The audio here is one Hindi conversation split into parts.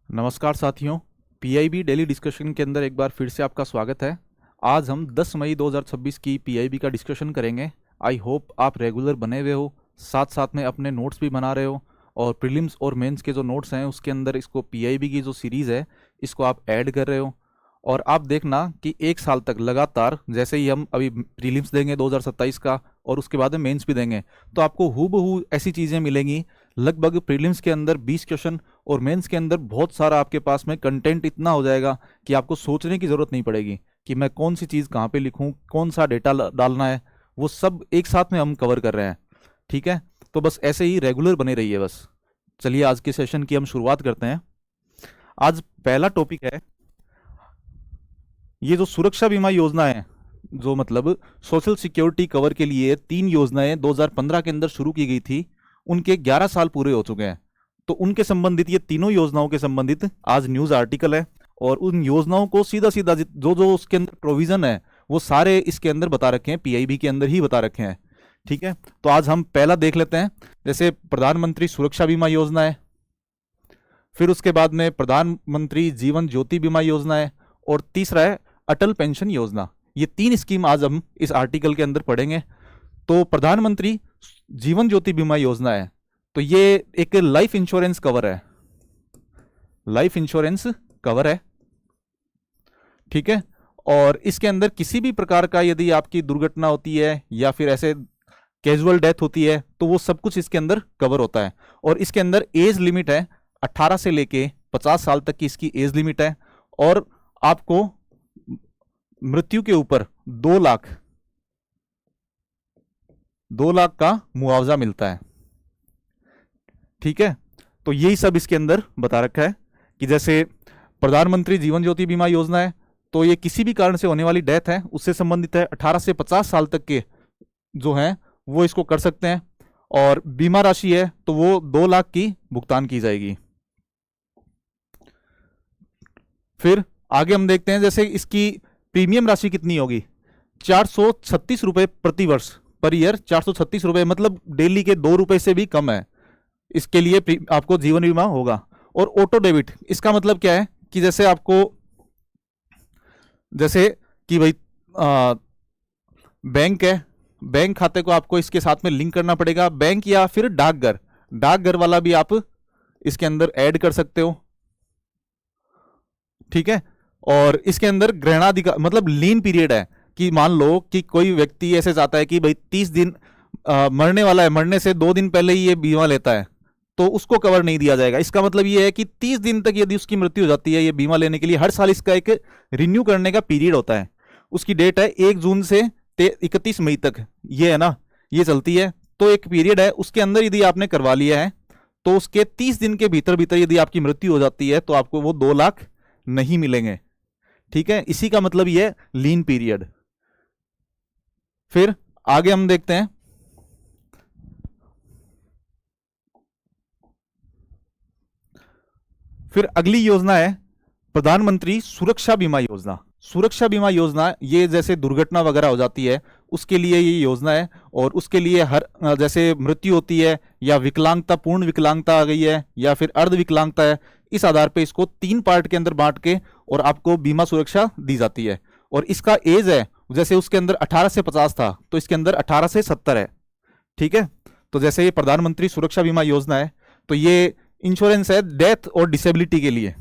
नमस्कार साथियों। पीआईबी डेली डिस्कशन के अंदर एक बार फिर से आपका स्वागत है। आज हम 10 मई 2026 की पीआईबी का डिस्कशन करेंगे। आई होप आप रेगुलर बने हुए हो, साथ साथ में अपने नोट्स भी बना रहे हो और प्रीलिम्स और मेंस के जो नोट्स हैं उसके अंदर इसको पीआईबी की जो सीरीज़ है इसको आप ऐड कर रहे हो। और आप देखना कि एक साल तक लगातार, जैसे ही हम अभी प्रीलिम्स देंगे 2027 का और उसके बाद में मेंस भी देंगे, तो आपको हूबहू ऐसी चीज़ें मिलेंगी। लगभग प्रीलिम्स के अंदर 20 क्वेश्चन और मेंस के अंदर बहुत सारा आपके पास में कंटेंट इतना हो जाएगा कि आपको सोचने की ज़रूरत नहीं पड़ेगी कि मैं कौन सी चीज़ कहाँ पे लिखूँ, कौन सा डेटा डालना है। वो सब एक साथ में हम कवर कर रहे हैं। ठीक है, तो बस ऐसे ही रेगुलर बने रहिए बस। चलिए आज के सेशन की हम शुरुआत करते हैं। आज पहला टॉपिक है ये जो सुरक्षा बीमा योजना है, जो मतलब सोशल सिक्योरिटी कवर के लिए 3 योजनाएं 2015 के अंदर शुरू की गई थी, उनके 11 साल पूरे हो चुके हैं। तो उनके संबंधित ये तीनों योजनाओं के संबंधित आज न्यूज़ आर्टिकल है और उन योजनाओं को सीधा सीधा जो जो उसके अंदर प्रोविज़न है वो सारे इसके अंदर बता रखे हैं, पीआईबी के अंदर ही बता रखे हैं। ठीक है, तो आज हम पहला देख लेते हैं। जैसे प्रधानमंत्री सुरक्षा बीमा योजना है, फिर उसके बाद में प्रधानमंत्री जीवन ज्योति बीमा योजना है और तीसरा है अटल पेंशन योजना। ये 3 स्कीम आज हम इस आर्टिकल के अंदर पढ़ेंगे। तो प्रधानमंत्री जीवन ज्योति बीमा योजना है, तो ये एक लाइफ इंश्योरेंस कवर है, लाइफ इंश्योरेंस कवर है। ठीक है, और इसके अंदर किसी भी प्रकार का यदि आपकी दुर्घटना होती है या फिर ऐसे कैजुअल डेथ होती है तो वो सब कुछ इसके अंदर कवर होता है। और इसके अंदर एज लिमिट है 18 से लेके 50 साल तक की इसकी एज लिमिट है। और आपको मृत्यु के ऊपर 2 लाख का मुआवजा मिलता है। ठीक है, तो यही सब इसके अंदर बता रखा है कि जैसे प्रधानमंत्री जीवन ज्योति बीमा योजना है तो ये किसी भी कारण से होने वाली डेथ है उससे संबंधित है। 18 से 50 साल तक के जो हैं वो इसको कर सकते हैं। और बीमा राशि है तो वो 2 लाख की भुगतान की जाएगी। फिर आगे हम देखते हैं, जैसे इसकी प्रीमियम राशि कितनी होगी, 436 रुपए प्रति वर्ष, पर ईयर 436 रुपए, मतलब डेली के 2 रुपए से भी कम है। इसके लिए आपको जीवन बीमा होगा। और ऑटो डेबिट, इसका मतलब क्या है कि जैसे आपको, जैसे कि भाई बैंक है, बैंक खाते को आपको इसके साथ में लिंक करना पड़ेगा, बैंक या फिर डाकघर वाला भी आप इसके अंदर ऐड कर सकते हो। ठीक है, और इसके अंदर ग्रहणाधिकार मतलब लीन पीरियड है कि मान लो कि कोई व्यक्ति ऐसे चाहता है कि भाई 30 दिन मरने वाला है, मरने से 2 दिन पहले ही ये बीमा लेता है तो उसको कवर नहीं दिया जाएगा। इसका मतलब ये है कि 30 दिन तक यदि उसकी मृत्यु हो जाती है, ये बीमा लेने के लिए हर साल इसका एक रिन्यू करने का पीरियड होता है। उसकी डेट है 1 जून से 31 मई तक, ये है ना, ये चलती है। तो एक पीरियड है, उसके अंदर यदि आपने करवा लिया है तो उसके 30 दिन के भीतर भीतर यदि आपकी मृत्यु हो जाती है तो आपको वो 2 लाख नहीं मिलेंगे। ठीक है, इसी का मतलब ये लीन पीरियड। फिर आगे हम देखते हैं, फिर अगली योजना है प्रधानमंत्री सुरक्षा बीमा योजना। सुरक्षा बीमा योजना ये जैसे दुर्घटना वगैरह हो जाती है उसके लिए ये योजना है। और उसके लिए हर जैसे मृत्यु होती है या विकलांगता, पूर्ण विकलांगता आ गई है या फिर अर्ध विकलांगता है, इस आधार पे इसको 3 पार्ट के अंदर बांट के और आपको बीमा सुरक्षा दी जाती है। और इसका एज है, जैसे उसके अंदर 18 से 50 था तो इसके अंदर 18 से 70 है। ठीक है, तो जैसे ये प्रधानमंत्री सुरक्षा बीमा योजना है तो ये इंश्योरेंस है डेथ और डिसेबिलिटी के लिए,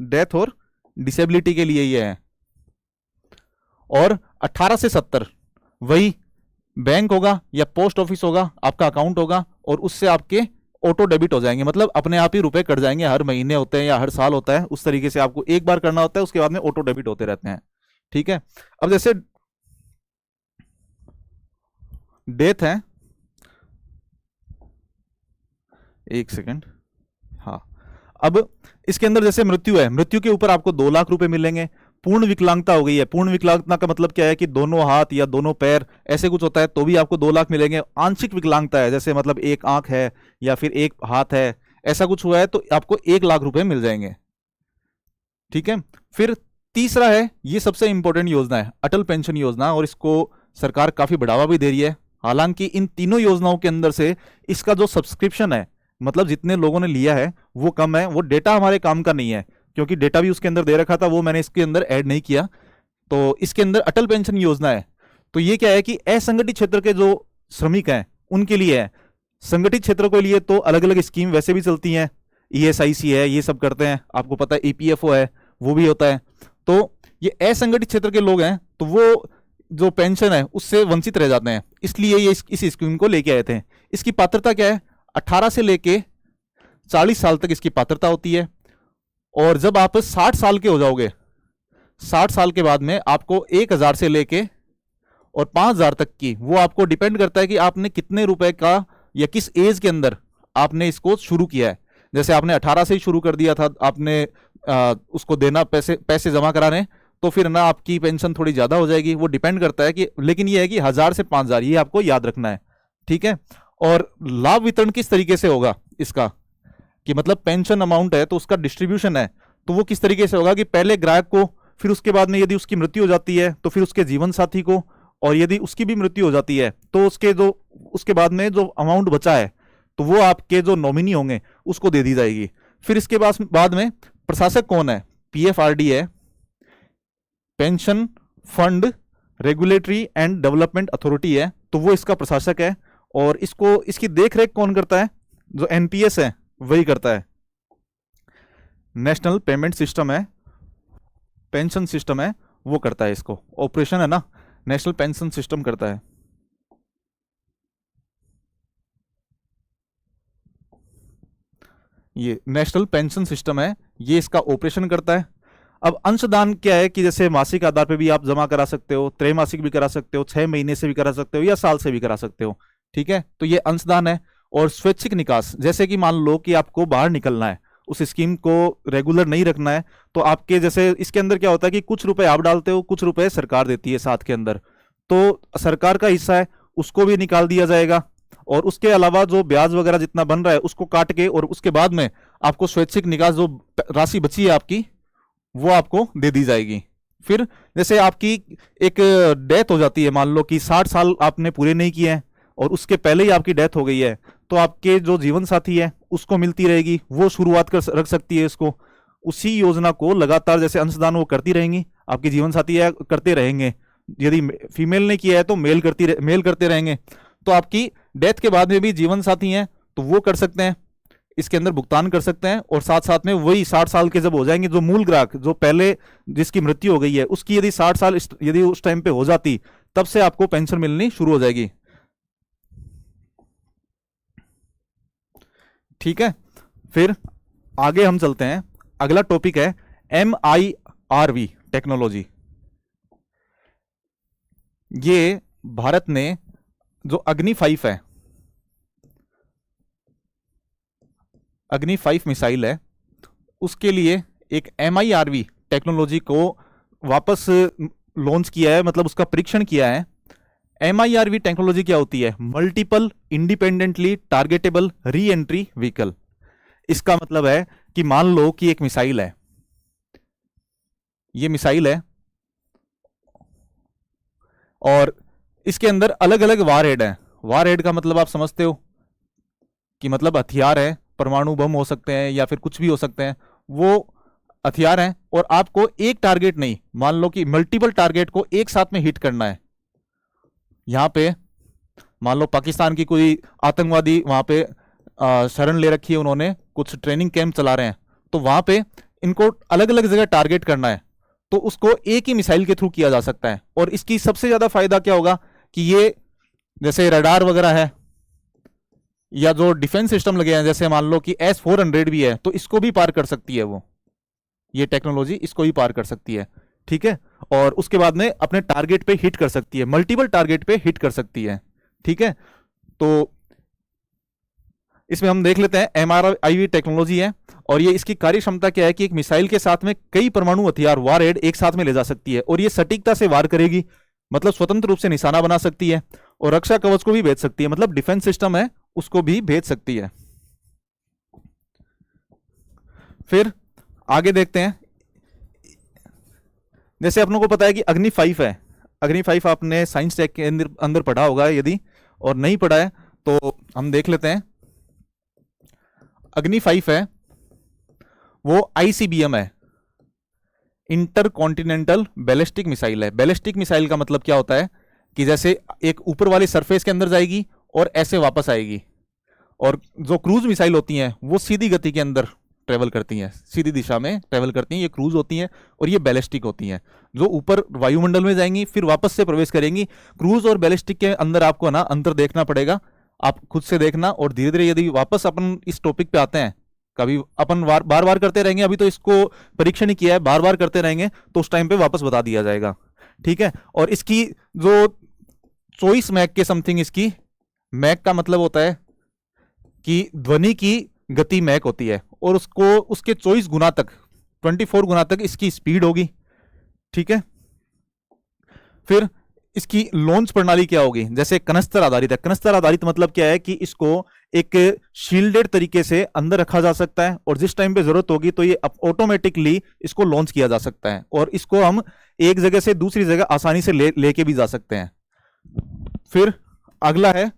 डेथ और डिसेबिलिटी के लिए ये है। और 18 से 70 वही बैंक होगा या पोस्ट ऑफिस होगा, आपका अकाउंट होगा और उससे आपके ऑटो डेबिट हो जाएंगे, मतलब अपने आप ही रुपए कट जाएंगे। हर महीने होते हैं या हर साल होता है, उस तरीके से आपको एक बार करना होता है, उसके बाद में ऑटो डेबिट होते रहते हैं। ठीक है, अब जैसे डेथ है, एक सेकेंड, हाँ, अब इसके अंदर जैसे मृत्यु है, मृत्यु के ऊपर आपको 2 लाख रुपए मिलेंगे। पूर्ण विकलांगता हो गई है, पूर्ण विकलांगता का मतलब क्या है कि दोनों हाथ या दोनों पैर ऐसे कुछ होता है तो भी आपको 2 लाख मिलेंगे। आंशिक विकलांगता है, जैसे मतलब एक आंख है या फिर एक हाथ है, ऐसा कुछ हुआ है तो आपको 1 लाख रुपए मिल जाएंगे। ठीक है, फिर तीसरा है, ये सबसे इंपॉर्टेंट योजना है अटल पेंशन योजना, और इसको सरकार काफी बढ़ावा भी दे रही है। हालांकि इन तीनों योजनाओं के अंदर से इसका जो सब्सक्रिप्शन है मतलब जितने लोगों ने लिया है वो कम है, वो डेटा हमारे काम का नहीं है, क्योंकि डेटा भी उसके अंदर दे रखा था, वो मैंने इसके अंदर ऐड नहीं किया। तो इसके अंदर अटल पेंशन योजना है, तो ये क्या है कि असंगठित क्षेत्र के जो श्रमिक हैं उनके लिए है। संगठित क्षेत्र के लिए तो अलग अलग स्कीम वैसे भी चलती हैं, ईएसआईसी है, ये सब करते हैं, आपको पता है ईपीएफओ है, वो भी होता है। तो ये असंगठित क्षेत्र के लोग हैं, तो वो जो पेंशन है उससे वंचित रह जाते हैं, इसलिए ये इस स्कीम को लेके आए थे। इसकी पात्रता क्या है, 18 से लेके 40 साल तक इसकी पात्रता होती है। और जब आप 60 साल के हो जाओगे, 60 साल के बाद में आपको 1000 से लेके और 5000 तक की, वो आपको डिपेंड करता है कि आपने कितने रुपए का या किस एज के अंदर आपने इसको शुरू किया है। जैसे आपने 18 से ही शुरू कर दिया था, आपने उसको देना, पैसे पैसे जमा कराने, तो फिर ना आपकी पेंशन थोड़ी ज्यादा हो जाएगी, वो डिपेंड करता है कि, लेकिन ये है कि 1000 से 5000, ये आपको याद रखना है, ठीक है। और लाभ वितरण किस तरीके से होगा इसका, कि मतलब पेंशन अमाउंट है तो उसका डिस्ट्रीब्यूशन है, तो वो किस तरीके से होगा कि पहले ग्राहक को, फिर उसके बाद में यदि उसकी मृत्यु हो जाती है तो फिर उसके जीवन साथी को, और यदि उसकी भी मृत्यु हो जाती है तो उसके बाद में जो अमाउंट बचा है तो वो आपके जो नॉमिनी होंगे उसको दे दी जाएगी। फिर इसके बाद में प्रशासक कौन है, पीएफआरडी है, pension fund regulatory and development authority है, तो वो इसका प्रशासक है। और इसकी देखरेख कौन करता है, जो एनपीएस है वही करता है। नेशनल पेमेंट सिस्टम है, पेंशन सिस्टम है, वो करता है इसको, ऑपरेशन है ना, नेशनल पेंशन सिस्टम करता है। ये नेशनल पेंशन सिस्टम है, ये इसका ऑपरेशन करता है। अब अंशदान क्या है कि जैसे मासिक आधार पे भी आप जमा करा सकते हो, त्रैमासिक भी करा सकते हो, 6 महीने से भी करा सकते हो, या साल से भी करा सकते हो, ठीक है। तो ये अंशदान है। और स्वैच्छिक निकास, जैसे कि मान लो कि आपको बाहर निकलना है, उस स्कीम को रेगुलर नहीं रखना है, तो आपके जैसे इसके अंदर क्या होता है कि कुछ रुपए आप डालते हो, कुछ रुपए सरकार देती है साथ के अंदर, तो सरकार का हिस्सा है उसको भी निकाल दिया जाएगा, और उसके अलावा जो ब्याज वगैरह जितना बन रहा है उसको काट के, और उसके बाद में आपको स्वैच्छिक निकास जो राशि बची है आपकी, वो आपको दे दी जाएगी। फिर जैसे आपकी एक डेथ हो जाती है, मान लो कि 60 साल आपने पूरे नहीं किए हैं और उसके पहले ही आपकी डेथ हो गई है, तो आपके जो जीवन साथी है उसको मिलती रहेगी, वो शुरुआत कर रख सकती है इसको, उसी योजना को लगातार जैसे अंशदान वो करती रहेंगी, आपके जीवन साथी है करते रहेंगे। यदि फीमेल ने किया है तो मेल करते रहेंगे। तो आपकी डेथ के बाद में भी जीवन साथी हैं तो वो कर सकते हैं, इसके अंदर भुगतान कर सकते हैं। और साथ साथ में वही 60 साल के जब हो जाएंगे, जो मूल ग्राहक जो पहले जिसकी मृत्यु हो गई है उसकी यदि 60 साल यदि उस टाइम पे हो जाती, तब से आपको पेंशन मिलनी शुरू हो जाएगी, ठीक है। फिर आगे हम चलते हैं, अगला टॉपिक है MIRV टेक्नोलॉजी। ये भारत ने जो अग्नि 5 है, अग्नि 5 मिसाइल है, उसके लिए एक MIRV टेक्नोलॉजी को वापस लॉन्च किया है, मतलब उसका परीक्षण किया है। MIRV टेक्नोलॉजी क्या होती है, multiple independently targetable re entry vehicle. इसका मतलब है कि मान लो कि एक मिसाइल है, ये मिसाइल है, और इसके अंदर अलग अलग वारहेड है। वारहेड का मतलब आप समझते हो कि मतलब हथियार है, परमाणु बम हो सकते हैं या फिर कुछ भी हो सकते हैं, वो हथियार हैं। और आपको एक टारगेट नहीं, मान लो कि मल्टीपल टारगेट को एक साथ में हिट करना है। यहां पे मान लो पाकिस्तान की कोई आतंकवादी वहां पे शरण ले रखी है, उन्होंने कुछ ट्रेनिंग कैंप चला रहे हैं, तो वहां पे इनको अलग अलग जगह टारगेट करना है, तो उसको एक ही मिसाइल के थ्रू किया जा सकता है। और इसकी सबसे ज्यादा फायदा क्या होगा कि ये जैसे रडार वगैरह है या जो डिफेंस सिस्टम लगे हैं, जैसे मान लो कि S-400 भी है, तो इसको भी पार कर सकती है वो, ये टेक्नोलॉजी इसको भी पार कर सकती है, ठीक है। और उसके बाद में अपने टारगेट पे हिट कर सकती है, मल्टीपल टारगेट पे हिट कर सकती है, ठीक है। तो इसमें हम देख लेते हैं MIRV टेक्नोलॉजी है, और ये इसकी कार्य क्षमता क्या है कि एक मिसाइल के साथ में कई परमाणु हथियार वारहेड एक साथ में ले जा सकती है, और ये सटीकता से वार करेगी, मतलब स्वतंत्र रूप से निशाना बना सकती है, और रक्षा कवच को भी भेज सकती है, मतलब डिफेंस सिस्टम है उसको भी भेज सकती है। फिर आगे देखते हैं, जैसे अपनों को पता है कि अग्नि 5 है, अग्नि 5 आपने साइंस टेक के अंदर पढ़ा होगा, यदि और नहीं पढ़ा है तो हम देख लेते हैं। अग्नि 5 है वो आईसीबीएम है, इंटर कॉन्टिनेंटल बैलिस्टिक मिसाइल है। बैलिस्टिक मिसाइल का मतलब क्या होता है कि जैसे एक ऊपर वाली सरफेस के अंदर जाएगी और ऐसे वापस आएगी, और जो क्रूज मिसाइल होती हैं वो सीधी गति के अंदर ट्रेवल करती हैं, सीधी दिशा में ट्रेवल करती हैं, ये क्रूज होती हैं। और ये बैलिस्टिक होती हैं जो ऊपर वायुमंडल में जाएंगी फिर वापस से प्रवेश करेंगी। क्रूज और बैलिस्टिक के अंदर आपको ना अंतर देखना पड़ेगा, आप खुद से देखना। और धीरे धीरे यदि वापस अपन इस टॉपिक पे आते हैं, कभी अपन बार बार करते रहेंगे, अभी तो इसको परीक्षण ही किया है, बार बार करते रहेंगे तो उस टाइम पे वापस बता दिया जाएगा, ठीक है। और इसकी जो 24 मैक के समथिंग, इसकी मैक का मतलब होता है कि ध्वनि की गति मैक होती है, और उसको उसके 24 गुना तक 24 गुना तक इसकी स्पीड होगी, ठीक है। फिर इसकी लॉन्च प्रणाली क्या होगी, जैसे कनस्तर आधारित है। कनस्तर आधारित मतलब क्या है कि इसको एक शील्डेड तरीके से अंदर रखा जा सकता है, और जिस टाइम पे जरूरत होगी तो ये ऑटोमेटिकली इसको लॉन्च किया जा सकता है, और इसको हम एक जगह से दूसरी जगह आसानी से लेके भी जा सकते हैं। फिर अगला है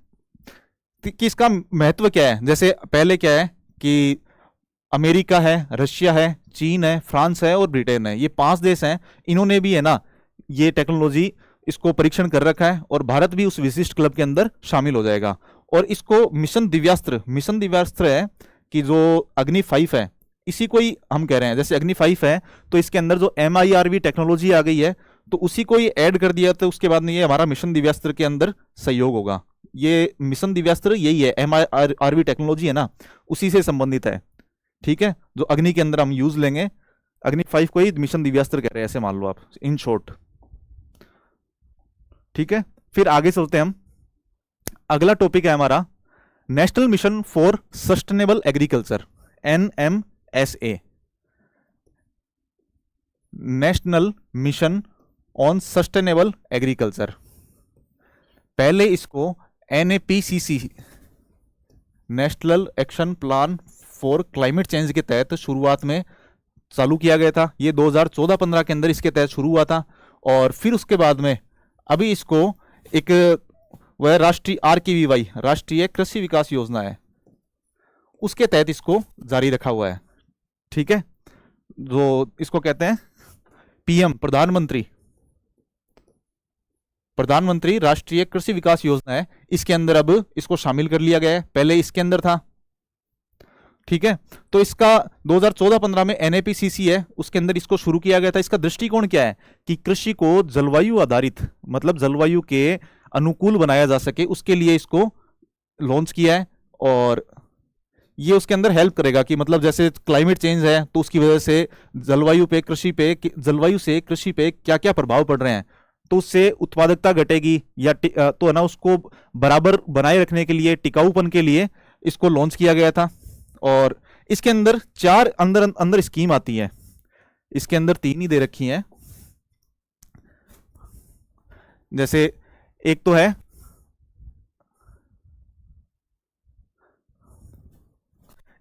कि इसका महत्व क्या है। जैसे पहले क्या है कि अमेरिका है, रशिया है, चीन है, फ्रांस है और ब्रिटेन है, ये 5 देश हैं, इन्होंने भी है ना ये टेक्नोलॉजी इसको परीक्षण कर रखा है, और भारत भी उस विशिष्ट क्लब के अंदर शामिल हो जाएगा। और इसको मिशन दिव्यास्त्र है कि जो अग्नि 5 है इसी को ही हम कह रहे हैं। जैसे अग्नि 5 है तो इसके अंदर जो MIRV टेक्नोलॉजी आ गई है तो उसी को ही ऐड कर दिया, तो उसके बाद में ये हमारा मिशन दिव्यास्त्र के अंदर सहयोग होगा। ये मिशन दिव्यास्त्र यही है, MIRV टेक्नोलॉजी है ना, उसी से संबंधित है, ठीक है, जो अग्नि के अंदर हम यूज लेंगे। अग्नि 5 को ही मिशन दिव्यास्त्र कह रहे हैं, ऐसे मान लो आप इन शॉर्ट, ठीक है। फिर आगे चलते हैं हम, अगला टॉपिक है हमारा national mission for sustainable agriculture, NMSA, national mission on sustainable agriculture. पहले इसको NAPCC, national action plan for climate change के तहत शुरुआत में चालू किया गया था, ये 2014-15 के अंदर इसके तहत शुरू हुआ था। और फिर उसके बाद में अभी इसको एक वह राष्ट्रीय RKVY, राष्ट्रीय कृषि विकास योजना है, उसके तहत इसको जारी रखा हुआ है, ठीक है। जो इसको कहते हैं PM, प्रधानमंत्री राष्ट्रीय कृषि विकास योजना है, इसके अंदर अब इसको शामिल कर लिया गया है, पहले इसके अंदर था, ठीक है। तो इसका 2014-15 में NAPCC है, उसके अंदर इसको शुरू किया गया था। इसका दृष्टिकोण क्या है कि कृषि को जलवायु आधारित, मतलब जलवायु के अनुकूल बनाया जा सके, उसके लिए इसको लॉन्च किया है। और ये उसके अंदर हेल्प करेगा कि मतलब जैसे क्लाइमेट चेंज है तो उसकी वजह से जलवायु से कृषि पे क्या क्या प्रभाव पड़ रहे हैं, तो उससे उत्पादकता घटेगी या तो है ना, उसको बराबर बनाए रखने के लिए, टिकाऊपन के लिए इसको लॉन्च किया गया था। और इसके अंदर 4 अंदर स्कीम आती है, इसके अंदर 3 ही दे रखी हैं। जैसे एक तो है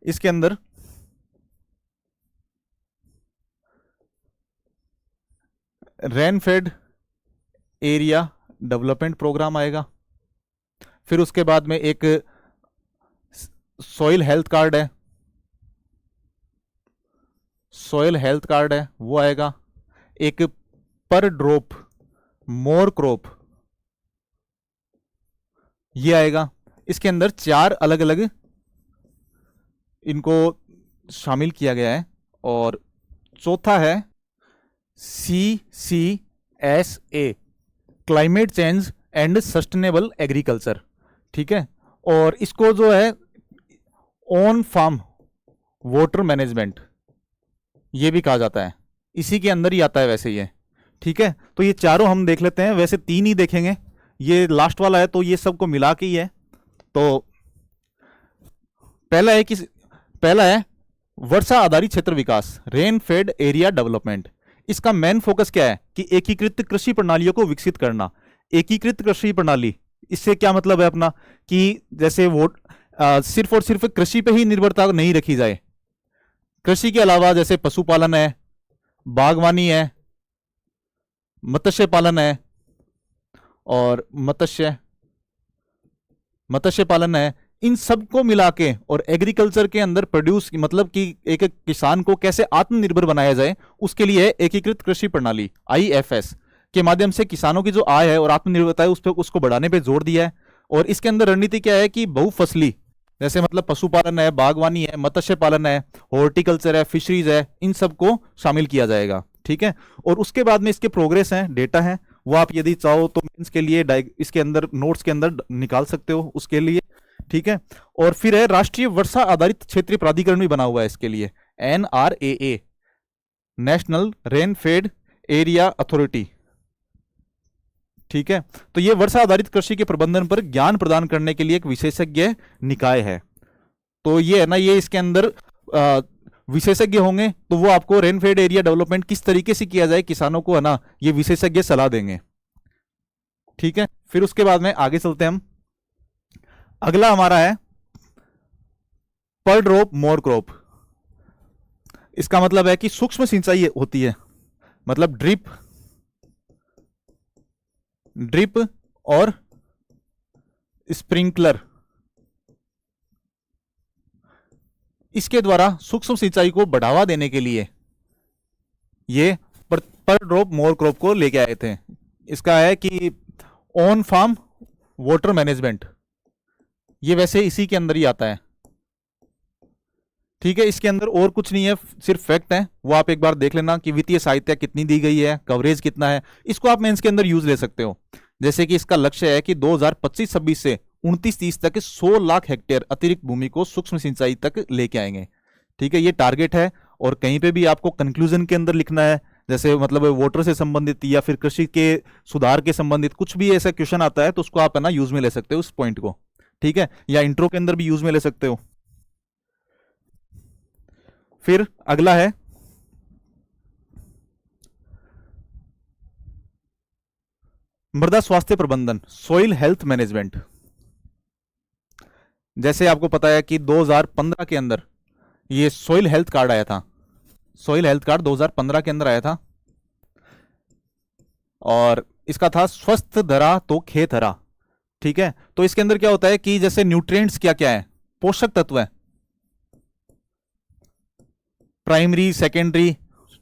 इसके अंदर रेनफेड एरिया डेवलपमेंट प्रोग्राम आएगा। फिर उसके बाद में एक सॉइल हेल्थ कार्ड है, वो आएगा। एक पर ड्रॉप मोर क्रॉप, ये आएगा। इसके अंदर 4 अलग अलग इनको शामिल किया गया है। और चौथा है CCSA, climate change and sustainable agriculture, ठीक है। और इसको जो है ऑन फार्म वाटर मैनेजमेंट ये भी कहा जाता है, इसी के अंदर ही आता है वैसे ये, ठीक है। तो ये चारों हम देख लेते हैं, वैसे 3 ही देखेंगे, ये लास्ट वाला है तो ये सबको मिला के ही है। तो पहला है वर्षा आधारित क्षेत्र विकास, रेन फेड एरिया डेवलपमेंट। इसका मेन फोकस क्या है कि एकीकृत कृषि प्रणालियों को विकसित करना। एकीकृत कृषि प्रणाली, इससे क्या मतलब है अपना कि जैसे वो सिर्फ और सिर्फ कृषि पे ही निर्भरता नहीं रखी जाए, कृषि के अलावा जैसे पशुपालन है, बागवानी है, मत्स्य पालन है, और मत्स्य पालन है, इन सबको मिला के और एग्रीकल्चर के अंदर प्रोड्यूस मतलब कि एक किसान को कैसे आत्मनिर्भर बनाया जाए, उसके लिए एकीकृत कृषि प्रणाली IFS के माध्यम से किसानों की जो आय है और आत्मनिर्भरता है उस पर उसको बढ़ाने पे जोर दिया है। और इसके अंदर रणनीति क्या है कि बहुफसली, जैसे मतलब पशुपालन है, बागवानी है, मत्स्य पालन है, हॉर्टिकल्चर है, फिशरीज है, इन सबको शामिल किया जाएगा। ठीक है, और उसके बाद में इसके प्रोग्रेस हैं, डेटा है, वो आप यदि चाहो तो मेंस के लिए इसके अंदर नोट्स के अंदर निकाल सकते हो उसके लिए। ठीक है, और फिर है राष्ट्रीय वर्षा आधारित क्षेत्रीय प्राधिकरण भी बना हुआ है इसके लिए, NRAA, national rainfed area authority. ठीक है, तो ये वर्षा आधारित कृषि के प्रबंधन पर ज्ञान प्रदान करने के लिए एक विशेषज्ञ निकाय है। तो ये है ना, ये इसके अंदर विशेषज्ञ होंगे, तो वो आपको रेनफेड एरिया डेवलपमेंट किस तरीके से किया जाए किसानों को, है ना, ये विशेषज्ञ सलाह देंगे। ठीक है, फिर उसके बाद में आगे चलते हैं हम। अगला हमारा है पर ड्रॉप मोर क्रॉप। इसका मतलब है कि सूक्ष्म सिंचाई होती है, मतलब ड्रिप और स्प्रिंकलर, इसके द्वारा सूक्ष्म सिंचाई को बढ़ावा देने के लिए ये पर ड्रॉप मोर क्रॉप को लेके आए थे। इसका है कि ऑन फार्म वाटर मैनेजमेंट, ये वैसे इसी के अंदर ही आता है। ठीक है, इसके अंदर और कुछ नहीं है, सिर्फ फैक्ट है, वो आप एक बार देख लेना कि वित्तीय सहायता कितनी दी गई है, कवरेज कितना है, इसको आप मेंस के अंदर यूज ले सकते हो। जैसे कि इसका लक्ष्य है कि 2025-26 से 29-30 तक 100 लाख हेक्टेयर अतिरिक्त भूमि को सूक्ष्म सिंचाई तक लेके आएंगे। ठीक है, ये टारगेट है, और कहीं पे भी आपको कंक्लूजन के अंदर लिखना है, जैसे मतलब वाटर से संबंधित या फिर कृषि के सुधार के संबंधित कुछ भी ऐसा क्वेश्चन आता है तो उसको आप है ना यूज में ले सकते हो उस पॉइंट को। ठीक है, या इंट्रो के अंदर भी यूज में ले सकते हो। फिर अगला है मृदा स्वास्थ्य प्रबंधन, सॉइल हेल्थ मैनेजमेंट। जैसे आपको पता है कि 2015 के अंदर ये सॉइल हेल्थ कार्ड आया था, सॉइल हेल्थ कार्ड 2015 के अंदर आया था, और इसका था स्वस्थ धरा तो खेत हरा। ठीक है, तो इसके अंदर क्या होता है कि जैसे न्यूट्रिएंट्स क्या क्या है, पोषक तत्व है, प्राइमरी सेकेंडरी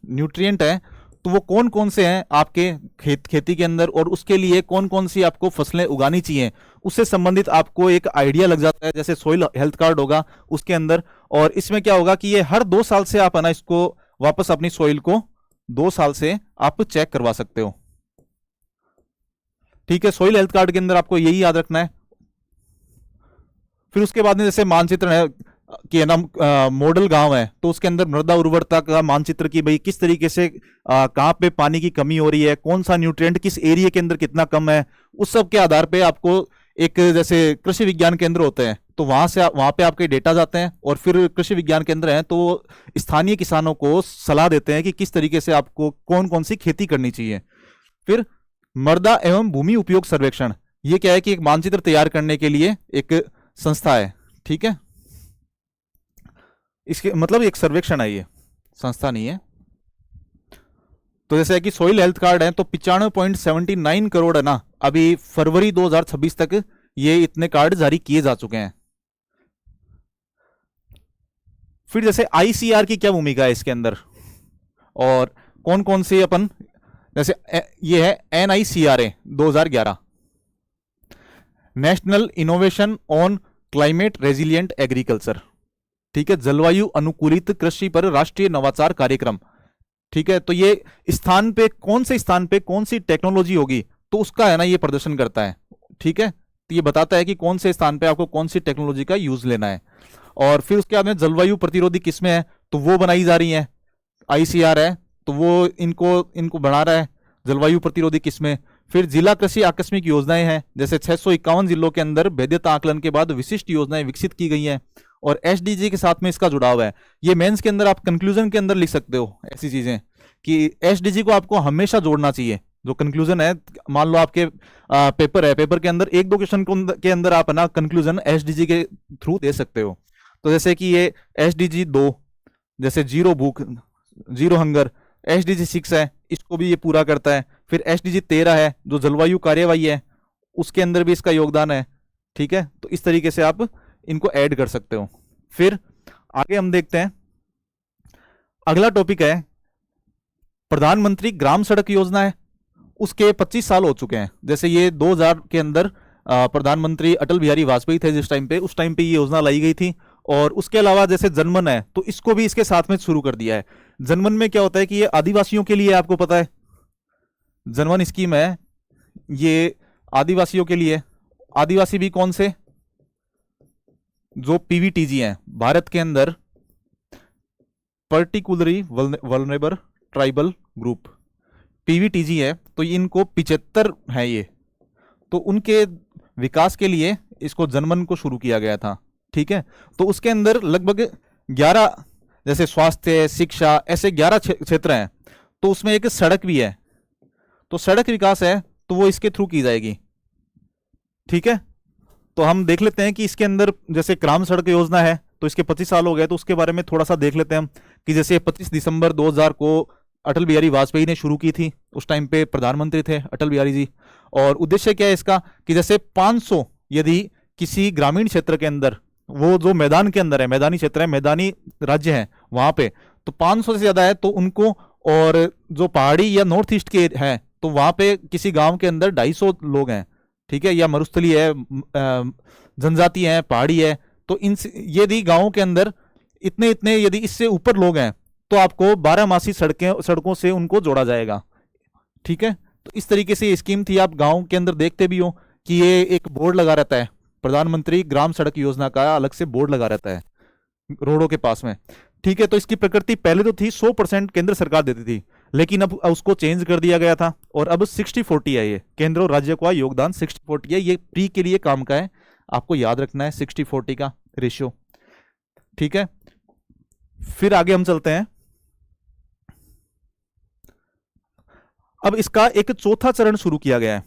न्यूट्रिएंट है, तो वो कौन कौन से हैं आपके खेती के अंदर, और उसके लिए कौन कौन सी आपको फसलें उगानी चाहिए, उससे संबंधित आपको एक आइडिया लग जाता है। जैसे सॉइल हेल्थ कार्ड होगा उसके अंदर, और इसमें क्या होगा कि ये हर 2 साल से आप है ना इसको वापस अपनी सॉइल को 2 साल से आप चेक करवा सकते हो। ठीक है, सॉइल हेल्थ कार्ड के अंदर आपको यही याद रखना है। फिर उसके बाद में जैसे मानचित्र है कि है ना मॉडल गांव है, तो उसके अंदर मृदा उर्वरता का मानचित्र की भाई किस तरीके से कहां पे पानी की कमी हो रही है, कौन सा न्यूट्रिएंट किस एरिया के अंदर कितना कम है, उस सब के आधार पे आपको एक जैसे कृषि विज्ञान केंद्र होते हैं तो वहां पे आपके डेटा जाते हैं, और फिर कृषि विज्ञान केंद्र हैं तो स्थानीय किसानों को सलाह देते हैं कि किस तरीके से आपको कौन कौन सी खेती करनी चाहिए। फिर मृदा एवं भूमि उपयोग सर्वेक्षण, ये क्या है कि एक मानचित्र तैयार करने के लिए एक संस्था है। ठीक है, इसके मतलब एक सर्वेक्षण है, ये संस्था नहीं है। तो जैसे है कि सॉइल हेल्थ कार्ड है तो 95.79 करोड़ है ना, अभी फरवरी 2026 तक ये इतने कार्ड जारी किए जा चुके हैं। फिर जैसे ICR की क्या भूमिका है इसके अंदर, और कौन कौन से अपन, जैसे ये है NICRA 2011, national innovation on climate resilient agriculture. ठीक है, जलवायु अनुकूलित कृषि पर राष्ट्रीय नवाचार कार्यक्रम। ठीक है, तो ये स्थान पे कौन से स्थान पे कौन सी टेक्नोलॉजी होगी तो उसका है ना ये प्रदर्शन करता है। ठीक है, तो ये बताता है कि कौन से स्थान पे आपको कौन सी टेक्नोलॉजी का यूज लेना है। और फिर उसके बाद में जलवायु प्रतिरोधी किस्में हैं तो वो बनाई जा रही हैं, ICR है तो वो इनको बढ़ा रहा है जलवायु प्रतिरोधी किस्में। फिर जिला कृषि आकस्मिक योजनाएं हैं, जैसे 651 जिलों के अंदर वैधता आकलन के बाद विशिष्ट योजनाएं विकसित की गई हैं, और SDG के साथ में इसका जुड़ाव है। ये मेंस के अंदर आप कंक्लूजन के अंदर लिख सकते हो ऐसी चीजें कि SDG को आपको हमेशा जोड़ना चाहिए। जो कंक्लूजन है, मान लो आपके पेपर है, पेपर के अंदर 1-2 क्वेश्चन के अंदर आप ना कंक्लूजन SDG के थ्रू दे सकते हो। तो जैसे कि ये SDG 2 जैसे जीरो भूख, जीरो हंगर, SDG 6 है, इसको भी ये पूरा करता है। फिर SDG 13 है जो जलवायु कार्यवाही है, उसके अंदर भी इसका योगदान है। ठीक है, तो इस तरीके से आप इनको ऐड कर सकते हो। फिर आगे हम देखते हैं, अगला टॉपिक है प्रधानमंत्री ग्राम सड़क योजना है। उसके 25 साल हो चुके हैं। जैसे ये 2000 के अंदर प्रधानमंत्री अटल बिहारी वाजपेयी थे जिस टाइम पे, उस टाइम पे ये योजना लाई गई थी। और उसके अलावा जैसे जनमन है तो इसको भी इसके साथ में शुरू कर दिया है। जनमन में क्या होता है कि ये आदिवासियों के लिए, आपको पता है जनमन स्कीम है ये आदिवासियों के लिए। आदिवासी भी कौन से, जो पीवीटीजी हैं भारत के अंदर, particularly vulnerable tribal group, PVTG है। तो इनको 75 है ये, तो उनके विकास के लिए इसको जनमन को शुरू किया गया था। ठीक है, तो उसके अंदर लगभग 11, जैसे स्वास्थ्य, शिक्षा, ऐसे 11 क्षेत्र हैं। तो उसमें एक सड़क भी है, तो सड़क विकास है तो वो इसके थ्रू की जाएगी। ठीक है, तो हम देख लेते हैं कि इसके अंदर जैसे ग्राम सड़क योजना है तो इसके 25 साल हो गए, तो उसके बारे में थोड़ा सा देख लेते हैं हम कि जैसे 25 दिसंबर 2000 को अटल बिहारी वाजपेयी ने शुरू की थी। उस टाइम पे प्रधानमंत्री थे अटल बिहारी जी। और उद्देश्य क्या है इसका कि जैसे 500, यदि किसी ग्रामीण क्षेत्र के अंदर, वो जो मैदान के अंदर है, मैदानी क्षेत्र है, मैदानी राज्य है वहां पे, तो 500 से ज्यादा है तो उनको, और जो पहाड़ी या नॉर्थ ईस्ट के हैं तो वहां पे किसी गांव के अंदर 250 लोग हैं, ठीक है, या मरुस्थली है, जनजाति है, पहाड़ी है, तो इन यदि गांवों के अंदर इतने इतने, यदि इससे ऊपर लोग हैं तो आपको 12 सड़कों से उनको जोड़ा जाएगा। ठीक है, तो इस तरीके से ये स्कीम थी। आप गांव के अंदर देखते भी हो कि ये एक बोर्ड लगा रहता है, प्रधानमंत्री ग्राम सड़क योजना का अलग से बोर्ड लगा रहता है रोडों के पास में। ठीक है, तो इसकी प्रकृति पहले तो थी 100% केंद्र सरकार देती थी, लेकिन अब उसको चेंज कर दिया गया था और अब 60-40 है। ये केंद्र और राज्य का योगदान 60-40 है। ये प्री के लिए काम का है, आपको याद रखना है 60-40 का रेशियो। ठीक है, फिर आगे हम चलते हैं। अब इसका एक चौथा चरण शुरू किया गया है।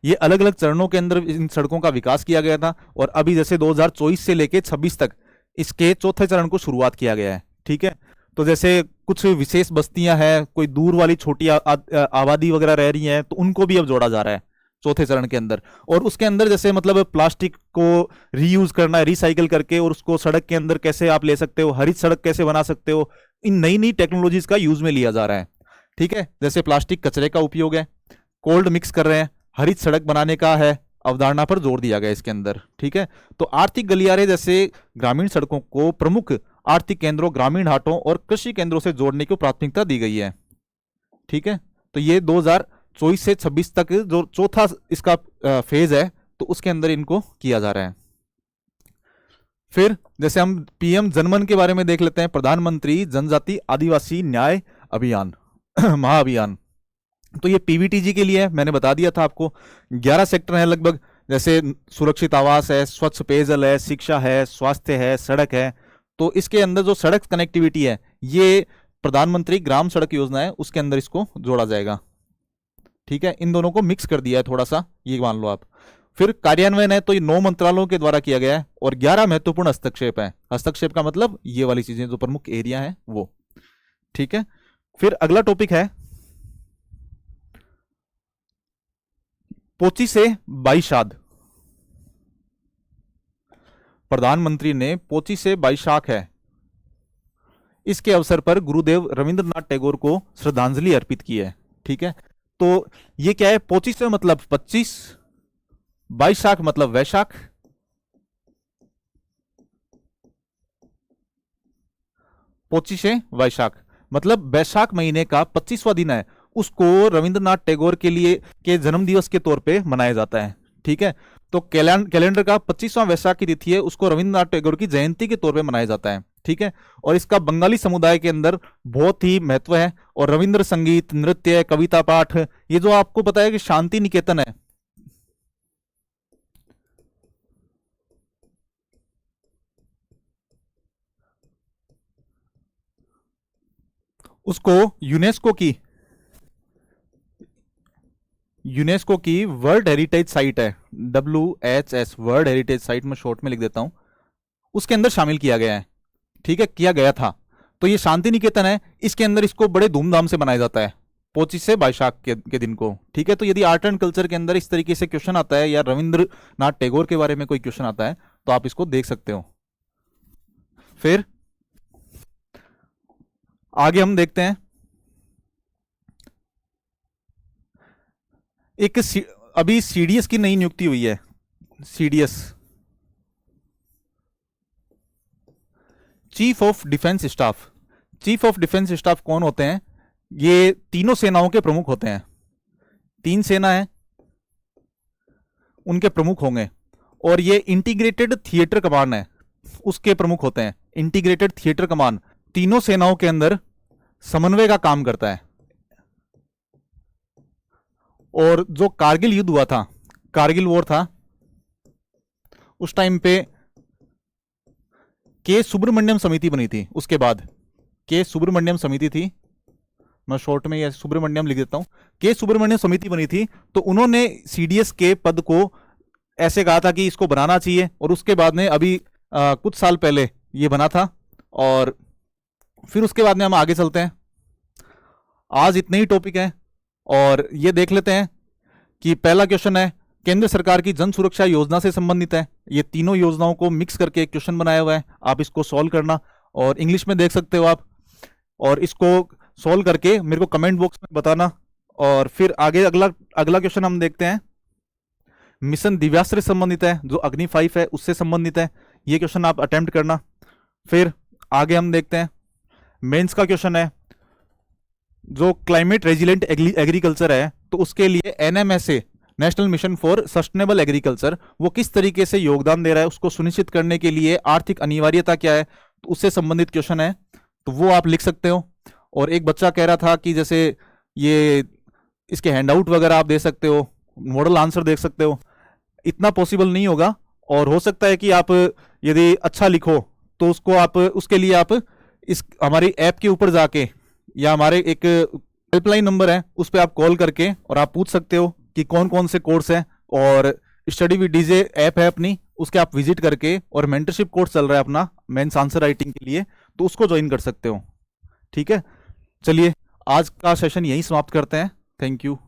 ये अलग अलग चरणों के अंदर इन सड़कों का विकास किया गया था और अभी जैसे 2024 से लेके 26 तक इसके चौथे चरण को शुरुआत किया गया है। ठीक है, तो जैसे कुछ विशेष बस्तियां हैं, कोई दूर वाली छोटी आबादी वगैरह रह रही है, तो उनको भी अब जोड़ा जा रहा है चौथे चरण के अंदर। और उसके अंदर जैसे मतलब प्लास्टिक को रीयूज करना है, रिसाइकिल करके, और उसको सड़क के अंदर कैसे आप ले सकते हो, हरित सड़क कैसे बना सकते हो, इन नई नई टेक्नोलॉजीज का यूज में लिया जा रहा है। ठीक है, जैसे प्लास्टिक कचरे का उपयोग है, कोल्ड मिक्स कर रहे हैं, हरित सड़क बनाने का है, अवधारणा पर जोर दिया गया इसके अंदर। ठीक है, तो आर्थिक गलियारे जैसे ग्रामीण सड़कों को प्रमुख आर्थिक केंद्रों, ग्रामीण हाटों और कृषि केंद्रों से जोड़ने को प्राथमिकता दी गई है। ठीक है, तो ये 2024 से 26 तक जो चौथा इसका फेज है, तो उसके अंदर इनको किया जा रहा है। फिर जैसे हम पीएम जनमन के बारे में देख लेते हैं, प्रधानमंत्री जनजाति आदिवासी न्याय अभियान महाअभियान। तो ये पीवीटीजी के लिए है, मैंने बता दिया था आपको। 11 सेक्टर हैं लगभग, जैसे सुरक्षित आवास है, स्वच्छ पेयजल है, शिक्षा है, स्वास्थ्य है, सड़क है। तो इसके अंदर जो सड़क कनेक्टिविटी है, ये प्रधानमंत्री ग्राम सड़क योजना है, उसके अंदर इसको जोड़ा जाएगा। ठीक है, इन दोनों को मिक्स कर दिया है थोड़ा सा, ये मान लो आप। फिर कार्यान्वयन है, तो ये 9 मंत्रालयों के द्वारा किया गया है और 11 महत्वपूर्ण हस्तक्षेप है। हस्तक्षेप का मतलब ये वाली चीजें जो प्रमुख एरिया है वो। ठीक है, फिर अगला टॉपिक है पोची से बाईशाद। प्रधानमंत्री ने पोची से बाईशाख है, इसके अवसर पर गुरुदेव रविंद्रनाथ टैगोर को श्रद्धांजलि अर्पित की है। ठीक है, तो ये क्या है, पोची से मतलब 25, बाईशाख मतलब वैशाख, पोची से वैशाख मतलब वैशाख महीने का 25वां दिन है, उसको रविंद्रनाथ टैगोर के लिए के जन्म दिवस के तौर पे मनाया जाता है। ठीक है, तो कैलेंडर का 25वां वैशाख की तिथि है, उसको रविंद्रनाथ टैगोर की जयंती के तौर पे मनाया जाता है। ठीक है, और इसका बंगाली समुदाय के अंदर बहुत ही महत्व है। और रविंद्र संगीत, नृत्य, कविता पाठ, ये जो आपको पता है कि शांति निकेतन है, उसको यूनेस्को की वर्ल्ड हेरिटेज साइट है, WHS वर्ल्ड हेरिटेज साइट में शॉर्ट में लिख देता हूं, उसके अंदर शामिल किया गया है। ठीक है, किया गया था। तो ये शांति निकेतन है, इसके अंदर इसको बड़े धूमधाम से मनाया जाता है 25 से बाईशाख के दिन को। ठीक है, तो यदि आर्ट एंड कल्चर के अंदर इस तरीके से क्वेश्चन आता है या रविंद्रनाथ टैगोर के बारे में कोई क्वेश्चन आता है तो आप इसको देख सकते हो। फिर आगे हम देखते हैं एक अभी सीडीएस की नई नियुक्ति हुई है। CDS, chief of defence staff. Chief of defence staff कौन होते हैं? ये तीनों सेनाओं के प्रमुख होते हैं। 3 सेना है, उनके प्रमुख होंगे। और ये इंटीग्रेटेड थिएटर कमांड है, उसके प्रमुख होते हैं। इंटीग्रेटेड थिएटर कमांड तीनों सेनाओं के अंदर समन्वय का काम करता है। और जो कारगिल युद्ध हुआ था, कारगिल वॉर था, उस टाइम पे के सुब्रमण्यम समिति बनी थी। उसके बाद के सुब्रमण्यम समिति थी, मैं शॉर्ट में ये सुब्रमण्यम लिख देता हूं। के सुब्रमण्यम समिति बनी थी, तो उन्होंने सीडीएस के पद को ऐसे कहा था कि इसको बनाना चाहिए। और उसके बाद में अभी कुछ साल पहले ये बना था। और फिर उसके बाद में हम आगे चलते हैं। आज इतने ही टॉपिक हैं और ये देख लेते हैं कि पहला क्वेश्चन है केंद्र सरकार की जन सुरक्षा योजना से संबंधित है। ये तीनों योजनाओं को मिक्स करके एक क्वेश्चन बनाया हुआ है, आप इसको सॉल्व करना और इंग्लिश में देख सकते हो आप। और इसको सॉल्व करके मेरे को कमेंट बॉक्स में बताना। और फिर आगे अगला क्वेश्चन हम देखते हैं, मिशन दिव्यास्त्र से संबंधित है, जो अग्नि 5 है उससे संबंधित है। ये क्वेश्चन आप अटेम्प्ट करना। फिर आगे हम देखते हैं मेंस का क्वेश्चन है, जो क्लाइमेट रेजिलेंट एग्रीकल्चर है, तो उसके लिए NMSA, national mission for sustainable agriculture, वो किस तरीके से योगदान दे रहा है, उसको सुनिश्चित करने के लिए आर्थिक अनिवार्यता क्या है, तो उससे संबंधित क्वेश्चन है, तो वो आप लिख सकते हो। और एक बच्चा कह रहा था कि जैसे ये इसके हैंडआउट वगैरह आप दे सकते हो, मॉडल आंसर देख सकते हो। इतना पॉसिबल नहीं होगा, और हो सकता है कि आप यदि अच्छा लिखो तो उसको आप, उसके लिए आप इस हमारी ऐप के ऊपर जाके या हमारे एक हेल्पलाइन नंबर है उस पर आप कॉल करके और आप पूछ सकते हो कि कौन कौन से कोर्स हैं। और स्टडी विद डीजे ऐप है अपनी, उसके आप विजिट करके, और मेंटरशिप कोर्स चल रहा है अपना मेंस आंसर राइटिंग के लिए, तो उसको ज्वाइन कर सकते हो। ठीक है, चलिए आज का सेशन यहीं समाप्त करते हैं। Thank you.